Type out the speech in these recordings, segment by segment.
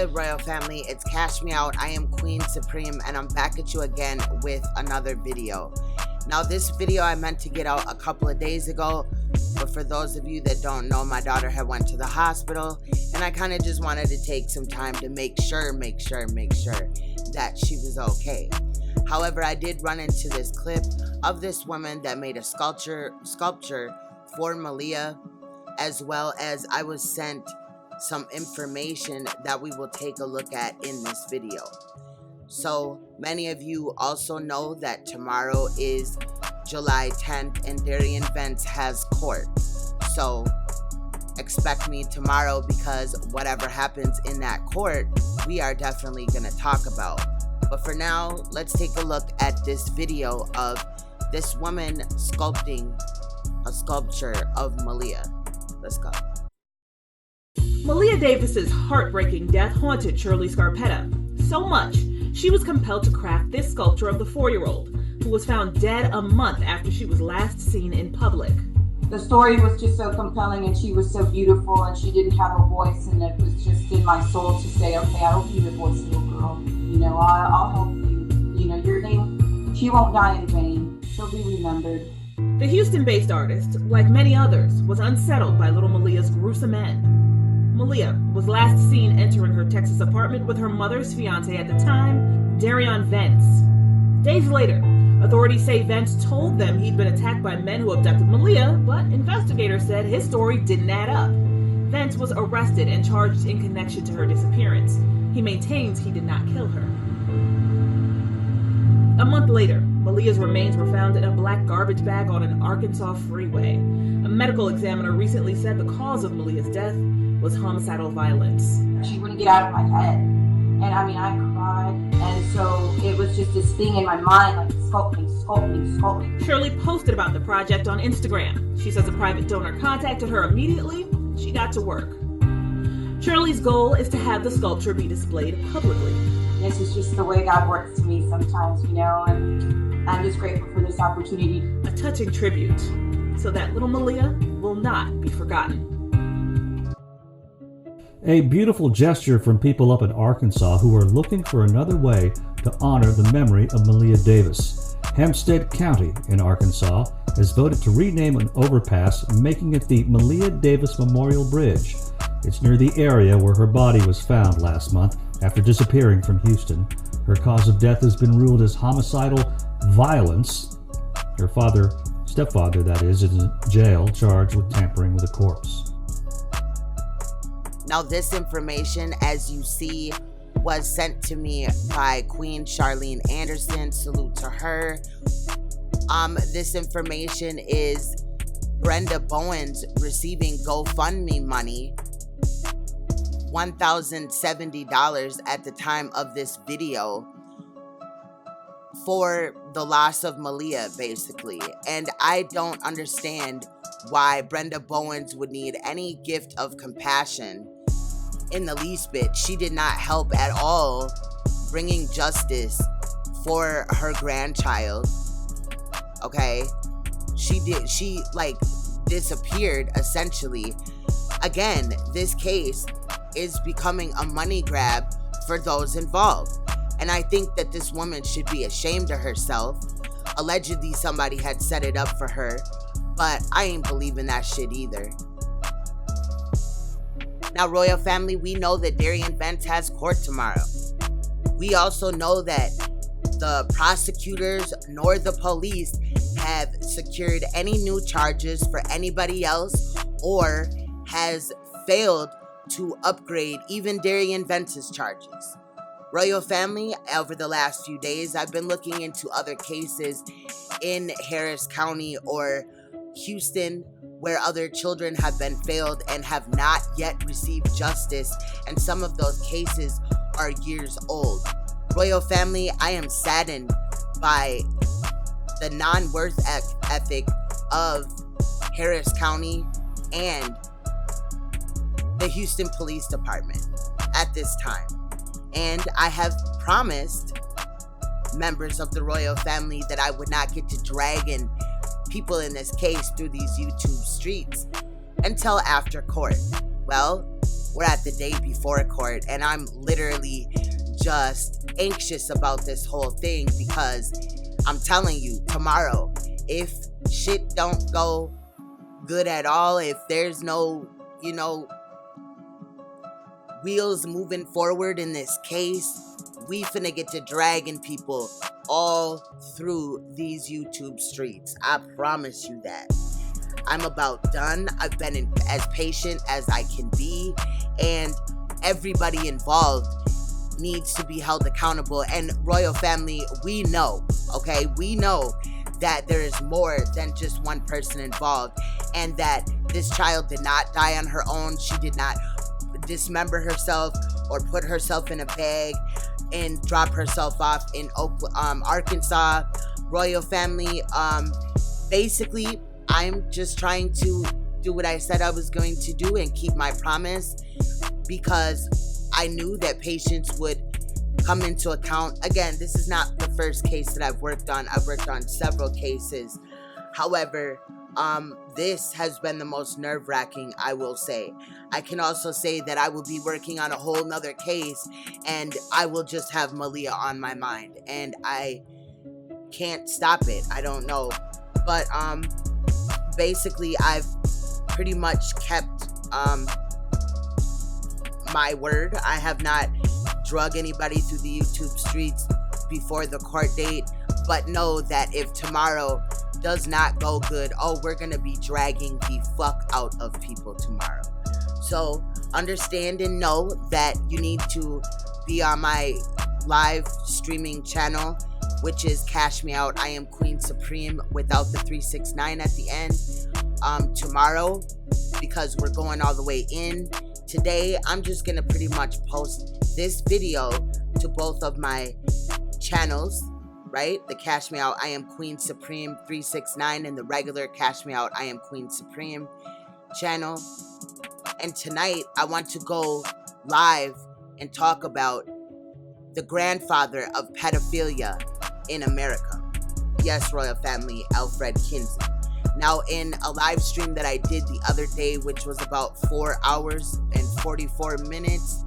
good, Royal Family? It's Cash Me Out. I am Queen Supreme, and I'm back at you again with another video. Now, this video I meant to get out a couple of days ago, but for those of you that don't know, my daughter had went to the hospital, and I kind of just wanted to take some time to make sure that she was okay. However, I did run into this clip of this woman that made a sculpture for Maleah, as well as I was sent some information that we will take a look at in this video. So many of you also know that tomorrow is July 10th and Darian Vance has court. So expect me tomorrow, because whatever happens in that court, we are definitely going to talk about. But for now, let's take a look at this video of this woman sculpting a sculpture of Maleah. Let's go. Maleah Davis's heartbreaking death haunted Shirley Scarpetta so much she was compelled to craft this sculpture of the 4-year-old who was found dead a month after she was last seen in public. The story was just so compelling, and she was so beautiful, and she didn't have a voice, and it was just in my soul to say, okay, I hope you have a voice, little girl. You know, I'll help you. You know, your name, she won't die in vain. She'll be remembered. The Houston-based artist, like many others, was unsettled by little Maleah's gruesome end. Maleah was last seen entering her Texas apartment with her mother's fiance at the time, Darian Vance. Days later, authorities say Vance told them he'd been attacked by men who abducted Maleah, but investigators said his story didn't add up. Vance was arrested and charged in connection to her disappearance. He maintains he did not kill her. A month later, Maleah's remains were found in a black garbage bag on an Arkansas freeway. A medical examiner recently said the cause of Maleah's death was homicidal violence. She wouldn't get out of my head. And I mean, I cried. And so it was just this thing in my mind, like sculpting. Shirley posted about the project on Instagram. She says a private donor contacted her immediately. She got to work. Shirley's goal is to have the sculpture be displayed publicly. This is just the way God works to me sometimes, you know, and I'm just grateful for this opportunity. A touching tribute so that little Maleah will not be forgotten. A beautiful gesture from people up in Arkansas who are looking for another way to honor the memory of Maleah Davis. Hempstead County in Arkansas has voted to rename an overpass, making it the Maleah Davis Memorial Bridge. It's near the area where her body was found last month after disappearing from Houston. Her cause of death has been ruled as homicidal violence. Her stepfather that is in jail, charged with tampering with a corpse. Now, this information, as you see, was sent to me by Queen Charlene Anderson. Salute to her. This information is Brenda Bowens receiving GoFundMe money, $1,070 at the time of this video, for the loss of Maleah, basically. And I don't understand why Brenda Bowens would need any gift of compassion in the least bit. She did not help at all bringing justice for her grandchild. Okay, she disappeared essentially. Again, this case is becoming a money grab for those involved, and I think that this woman should be ashamed of herself. Allegedly somebody had set it up for her, but I ain't believing that shit either. Now, Royal Family, we know that Darian Vance has court tomorrow. We also know that the prosecutors nor the police have secured any new charges for anybody else, or has failed to upgrade even Darian Vance's charges. Royal Family, over the last few days, I've been looking into other cases in Harris County or Houston where other children have been failed and have not yet received justice, and some of those cases are years old. Royal Family, I am saddened by the non-worth ethic of Harris County and the Houston Police Department at this time. And I have promised members of the Royal Family that I would not get to dragging people in this case through these YouTube streets until after court. Well, we're at the day before court, and I'm literally just anxious about this whole thing because I'm telling you, tomorrow, if shit don't go good at all, if there's no, wheels moving forward in this case, we finna get to dragging people all through these YouTube streets. I promise you that. I'm about done. I've been as patient as I can be, and everybody involved needs to be held accountable. And royal family, we know, okay? We know that there is more than just one person involved, and that this child did not die on her own. She did not dismember herself or put herself in a bag and drop herself off in Arkansas. Royal family, basically, I'm just trying to do what I said I was going to do and keep my promise, because I knew that patience would come into account. Again, this is not the first case that I've worked on. I've worked on several cases. However, this has been the most nerve-wracking, I will say. I can also say that I will be working on a whole nother case, and I will just have Maleah on my mind, and I can't stop it. I don't know. But, basically, I've pretty much kept, my word. I have not drug anybody through the YouTube streets before the court date, but know that if tomorrow does not go good, we're gonna be dragging the fuck out of people tomorrow. So understand and know that you need to be on my live streaming channel, which is Cash Me Out. I am Queen Supreme without the 369 at the end, tomorrow, because we're going all the way in. Today, I'm just gonna pretty much post this video to both of my channels, right? The Cash Me Out, I am Queen Supreme 369, and the regular Cash Me Out, I am Queen Supreme channel. And tonight, I want to go live and talk about the grandfather of pedophilia in America. Yes, royal family, Alfred Kinsey. Now, in a live stream that I did the other day, which was about 4 hours and 44 minutes,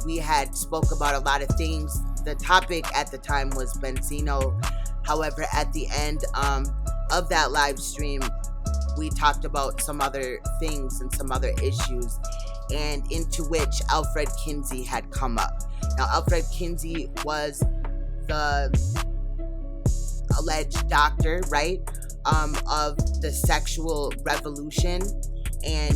we had spoke about a lot of things. The topic at the time was Benzino. However, at the end of that live stream, we talked about some other things and some other issues, and into which Alfred Kinsey had come up. Now, Alfred Kinsey was the alleged doctor, right, of the sexual revolution. And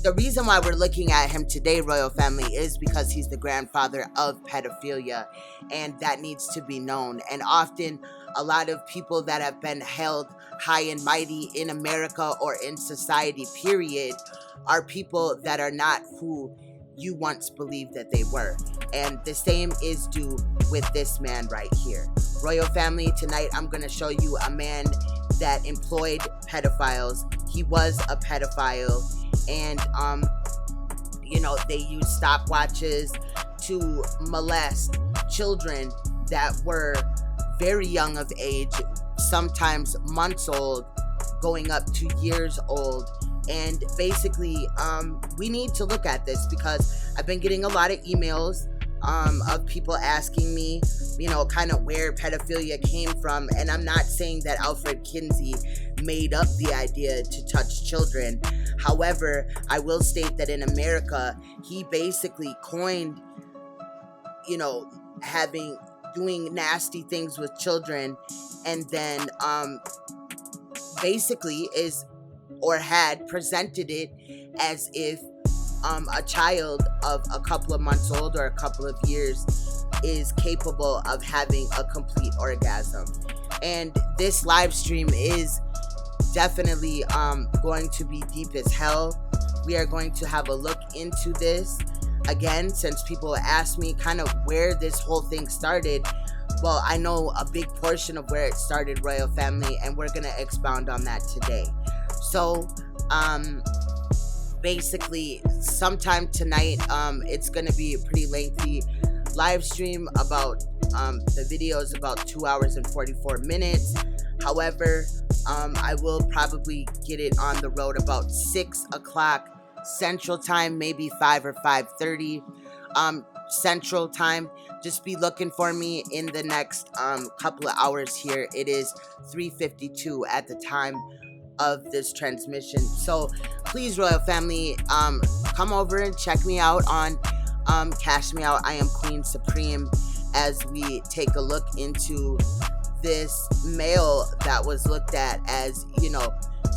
the reason why we're looking at him today, royal family, is because he's the grandfather of pedophilia, and that needs to be known. And often a lot of people that have been held high and mighty in America or in society, period, are people that are not who you once believed that they were. And the same is due with this man right here. Royal family, tonight I'm going to show you a man that employed pedophiles. He was a pedophile, and they used stopwatches to molest children that were very young of age, sometimes months old, going up to years old. And basically, we need to look at this, because I've been getting a lot of emails of people asking me, kind of where pedophilia came from. And I'm not saying that Alfred Kinsey made up the idea to touch children. However, I will state that in America, he basically coined, doing nasty things with children, and then basically had presented it as if a child of a couple of months old or a couple of years is capable of having a complete orgasm. And this live stream is definitely going to be deep as hell. We are going to have a look into this. Again, since people asked me kind of where this whole thing started, well, I know a big portion of where it started, royal family, and we're going to expound on that today. So, basically, sometime tonight, it's going to be a pretty lengthy live stream. About the video is about 2 hours and 44 minutes. However, I will probably get it on the road about 6 o'clock Central Time, maybe 5 or 5:30 Central Time. Just be looking for me in the next couple of hours here. It is 3:52 at the time of this transmission. So please, Royal Family, come over and check me out on Cash Me Out. I am Queen Supreme, as we take a look into this male that was looked at as, you know,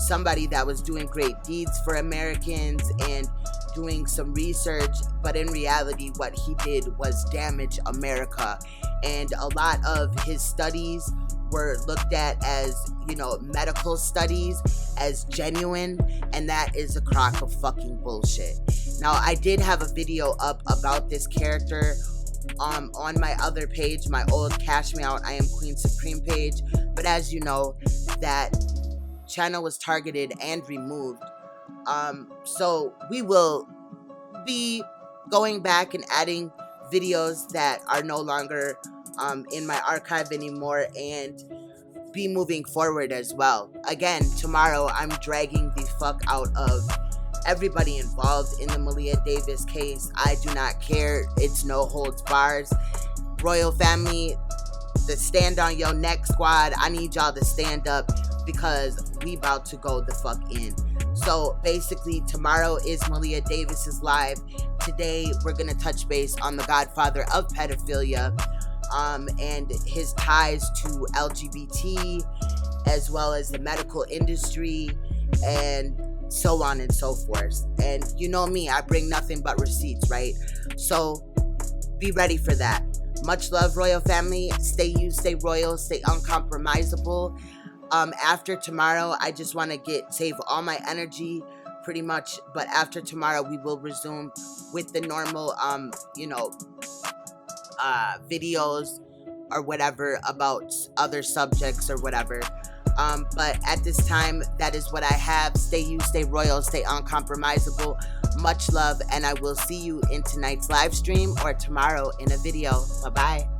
somebody that was doing great deeds for Americans and doing some research, but in reality what he did was damage America. And a lot of his studies were looked at as, you know, medical studies, as genuine, and that is a crock of fucking bullshit. Now, I did have a video up about this character on my other page, my old Cash Me Out I Am Queen Supreme page, but as you know, that channel was targeted and removed. So we will be going back and adding videos that are no longer in my archive anymore, and be moving forward as well. Again, tomorrow I'm dragging the fuck out of everybody involved in the Maleah Davis case. I do not care. It's no holds bars. Royal Family, the Stand on Your Neck squad, I need y'all to stand up, because we about to go the fuck in. So basically, tomorrow is Maleah Davis's live. Today we're gonna touch base on the godfather of pedophilia, and his ties to LGBT, as well as the medical industry, and so on and so forth. And you know me, I bring nothing but receipts, right? So be ready for that. Much love, Royal Family. Stay you, stay royal, stay uncompromisable. After tomorrow, I just want to save all my energy pretty much, but after tomorrow we will resume with the normal videos or whatever about other subjects or whatever. But at this time, that is what I have. Stay you, stay royal, stay uncompromisable. Much love, and I will see you in tonight's live stream or tomorrow in a video. Bye-bye.